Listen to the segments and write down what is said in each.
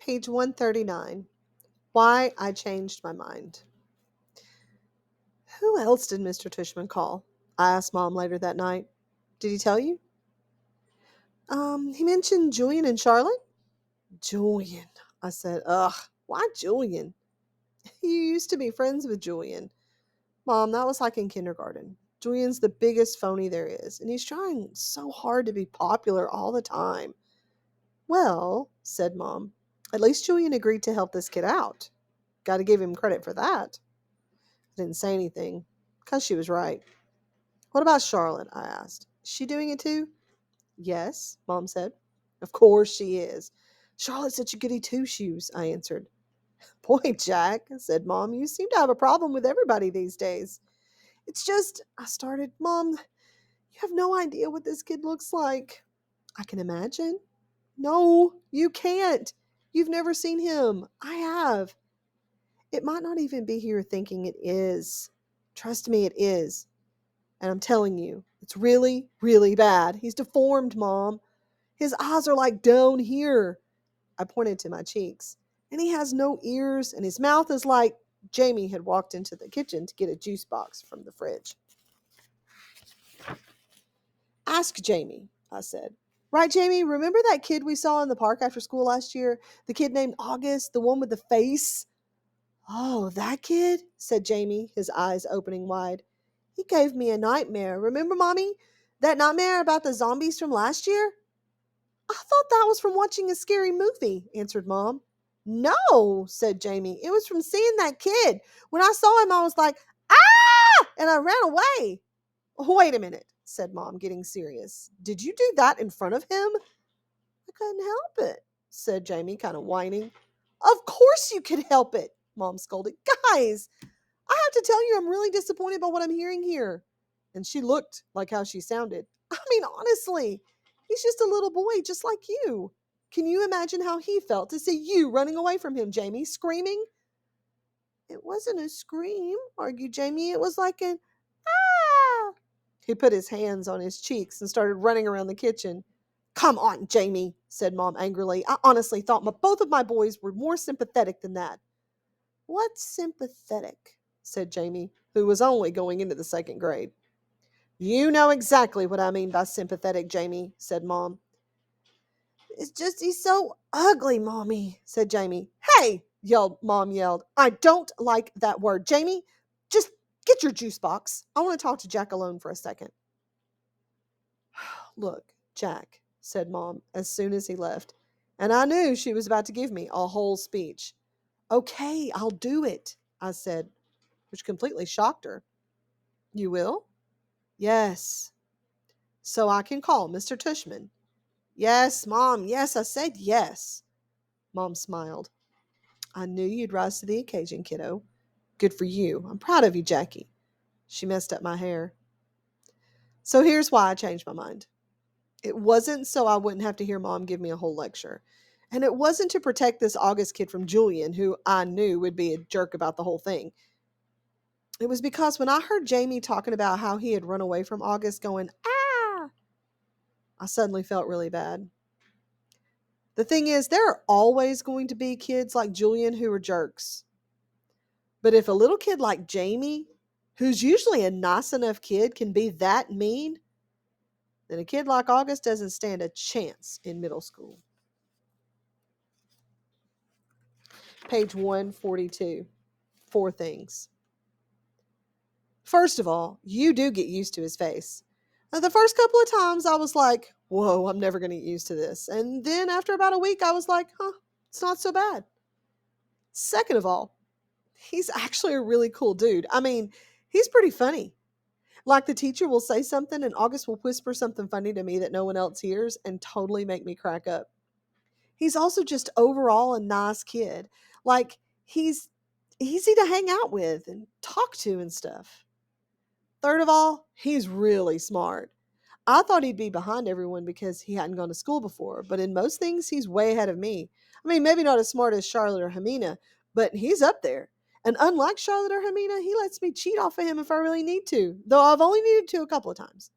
Page 139. Why I Changed My Mind. Who else did Mr. Tushman call? I asked Mom later that night. Did he tell you? He mentioned Julian and Charlotte? Julian, I said. Ugh, why Julian? You used to be friends with Julian. Mom, that was like in kindergarten. Julian's the biggest phony there is, and he's trying so hard to be popular all the time. Well, said Mom, at least Julian agreed to help this kid out. Got to give him credit for that. I didn't say anything, because she was right. What about Charlotte? I asked. Is she doing it too? Yes, Mom said. Of course she is. Charlotte's such a goody two-shoes, I answered. Boy, Jack, said Mom, you seem to have a problem with everybody these days. It's just, I started, Mom, you have no idea what this kid looks like. I can imagine. No, you can't. You've never seen him. I have. It might not even be who you're thinking it is. Trust me, it is. And I'm telling you, it's really, really bad. He's deformed, Mom. His eyes are like down here. I pointed to my cheeks. And he has no ears, and his mouth is like... Jamie had walked into the kitchen to get a juice box from the fridge. Ask Jamie, I said. Right, Jamie, remember that kid we saw in the park after school last year? The kid named August, the one with the face? Oh, that kid? Said Jamie, his eyes opening wide. He gave me a nightmare. Remember, Mommy? That nightmare about the zombies from last year? I thought that was from watching a scary movie, answered Mom. No, said Jamie. It was from seeing that kid. When I saw him, I was like, ah! And I ran away. Wait a minute, said Mom, getting serious. Did you do that in front of him? I couldn't help it, said Jamie, kind of whining. Of course you could help it, Mom scolded. Guys, I have to tell you I'm really disappointed by what I'm hearing here. And she looked like how she sounded. I mean, honestly, he's just a little boy just like you. Can you imagine how he felt to see you running away from him, Jamie, screaming? It wasn't a scream, argued Jamie. It was like an ah. He put his hands on his cheeks and started running around the kitchen. Come on, Jamie, said Mom angrily. I honestly thought both of my boys were more sympathetic than that. What's sympathetic? Said Jamie, who was only going into the second grade. You know exactly what I mean by sympathetic, Jamie, said Mom. It's just he's so ugly, Mommy, said Jamie. Hey, Mom yelled. I don't like that word. Jamie, just get your juice box. I want to talk to Jack alone for a second. Look, Jack, said Mom as soon as he left, and I knew she was about to give me a whole speech. Okay, I'll do it, I said, which completely shocked her. You will? Yes. So I can call Mr. Tushman. Yes, Mom, yes, I said yes. Mom smiled. I knew you'd rise to the occasion, kiddo. Good for you. I'm proud of you, Jackie. She messed up my hair. So here's why I changed my mind. It wasn't so I wouldn't have to hear Mom give me a whole lecture. And it wasn't to protect this August kid from Julian, who I knew would be a jerk about the whole thing. It was because when I heard Jamie talking about how he had run away from August going, ah, I suddenly felt really bad. The thing is, there are always going to be kids like Julian who are jerks. But if a little kid like Jamie, who's usually a nice enough kid, can be that mean, then a kid like August doesn't stand a chance in middle school. Page 142. 4 things. First of all, you do get used to his face. The first couple of times I was like, whoa, I'm never going to get used to this. And then after about a week, I was like, it's not so bad. Second of all, he's actually a really cool dude. I mean, he's pretty funny. Like the teacher will say something and August will whisper something funny to me that no one else hears and totally make me crack up. He's also just overall a nice kid. Like he's easy to hang out with and talk to and stuff. Third of all, he's really smart. I thought he'd be behind everyone because he hadn't gone to school before, but in most things, he's way ahead of me. I mean, maybe not as smart as Charlotte or Hamina, but he's up there. And unlike Charlotte or Hamina, he lets me cheat off of him if I really need to, though I've only needed to a couple of times.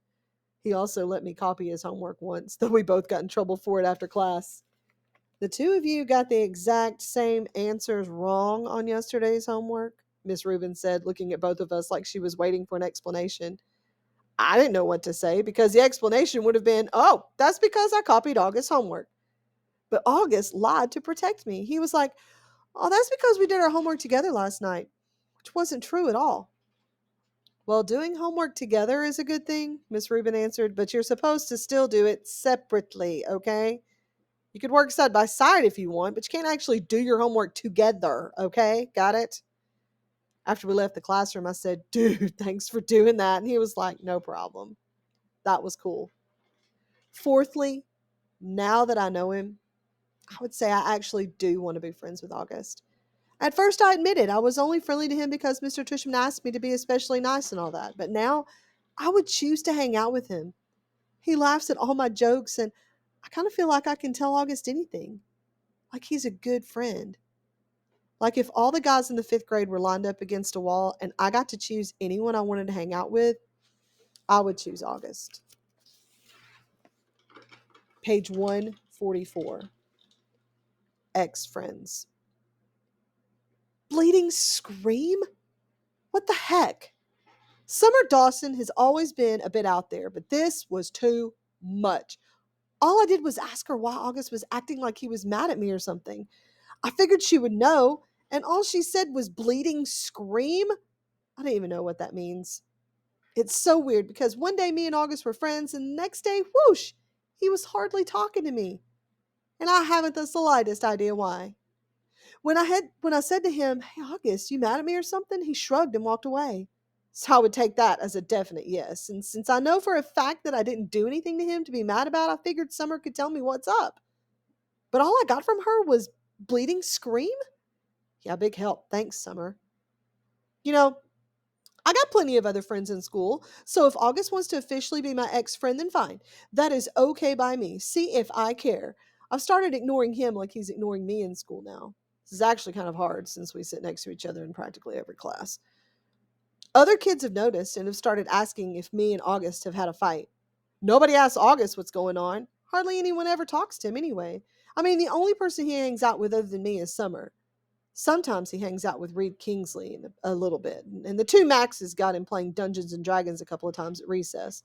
He also let me copy his homework once, though we both got in trouble for it after class. The two of you got the exact same answers wrong on yesterday's homework, Miss Rubin said, looking at both of us like she was waiting for an explanation. I didn't know what to say because the explanation would have been, oh, that's because I copied August's homework. But August lied to protect me. He was like, oh, that's because we did our homework together last night, which wasn't true at all. Well, doing homework together is a good thing, Miss Rubin answered, but you're supposed to still do it separately, okay? You could work side by side if you want, but you can't actually do your homework together, okay? Got it? After we left the classroom, I said, dude, thanks for doing that. And he was like, no problem. That was cool. Fourthly, now that I know him, I would say I actually do want to be friends with August. At first, I admitted I was only friendly to him because Mr. Tushman asked me to be especially nice and all that. But now, I would choose to hang out with him. He laughs at all my jokes, and I kind of feel like I can tell August anything. Like he's a good friend. Like if all the guys in the fifth grade were lined up against a wall and I got to choose anyone I wanted to hang out with, I would choose August. Page 144. Ex friends. Bleeding scream? What the heck? Summer Dawson has always been a bit out there, but this was too much. All I did was ask her why August was acting like he was mad at me or something. I figured she would know, and all she said was bleeding scream. I don't even know what that means. It's so weird because one day me and August were friends, and the next day, whoosh, he was hardly talking to me. And I haven't the slightest idea why. When I said to him, "Hey August, you mad at me or something?" he shrugged and walked away. So I would take that as a definite yes. And since I know for a fact that I didn't do anything to him to be mad about, I figured Summer could tell me what's up. But all I got from her was bleeding scream? Yeah, big help. Thanks, Summer. You know, I got plenty of other friends in school, so if August wants to officially be my ex friend, then fine. That is okay by me. See if I care. I've started ignoring him like he's ignoring me in school now. This is actually kind of hard since we sit next to each other in practically every class. Other kids have noticed and have started asking if me and August have had a fight. Nobody asks August what's going on. Hardly anyone ever talks to him anyway. I mean, the only person he hangs out with other than me is Summer. Sometimes he hangs out with Reed Kingsley a little bit, and the two Maxes got him playing Dungeons and Dragons a couple of times at recess.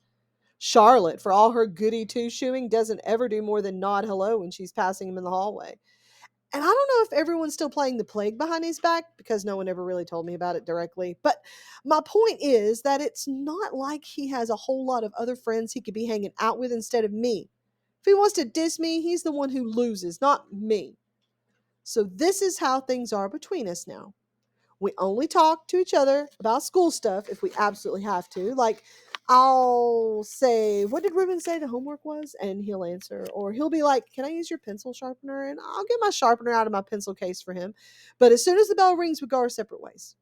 Charlotte, for all her goody two shoeing, doesn't ever do more than nod hello when she's passing him in the hallway. And I don't know if everyone's still playing the plague behind his back because no one ever really told me about it directly. But my point is that it's not like he has a whole lot of other friends he could be hanging out with instead of me. If he wants to diss me, he's the one who loses, not me. So this is how things are between us now. We only talk to each other about school stuff if we absolutely have to. Like, I'll say, what did Ruben say the homework was? And he'll answer. Or he'll be like, can I use your pencil sharpener? And I'll get my sharpener out of my pencil case for him. But as soon as the bell rings, we go our separate ways.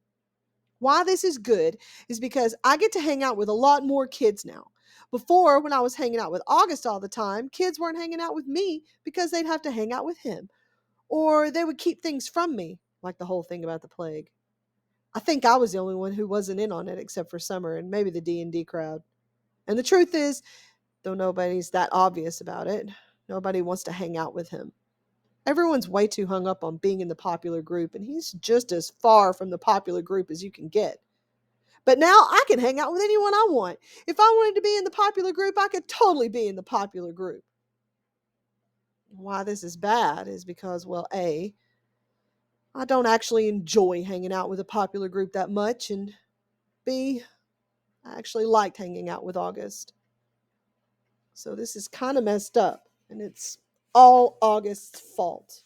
Why this is good is because I get to hang out with a lot more kids now. Before, when I was hanging out with August all the time, kids weren't hanging out with me because they'd have to hang out with him. Or they would keep things from me, like the whole thing about the plague. I think I was the only one who wasn't in on it except for Summer and maybe the D&D crowd. And the truth is, though nobody's that obvious about it, nobody wants to hang out with him. Everyone's way too hung up on being in the popular group, and he's just as far from the popular group as you can get. But now I can hang out with anyone I want. If I wanted to be in the popular group, I could totally be in the popular group. Why this is bad is because, well, A, I don't actually enjoy hanging out with a popular group that much, and B, I actually liked hanging out with August. So this is kind of messed up, and it's all August's fault.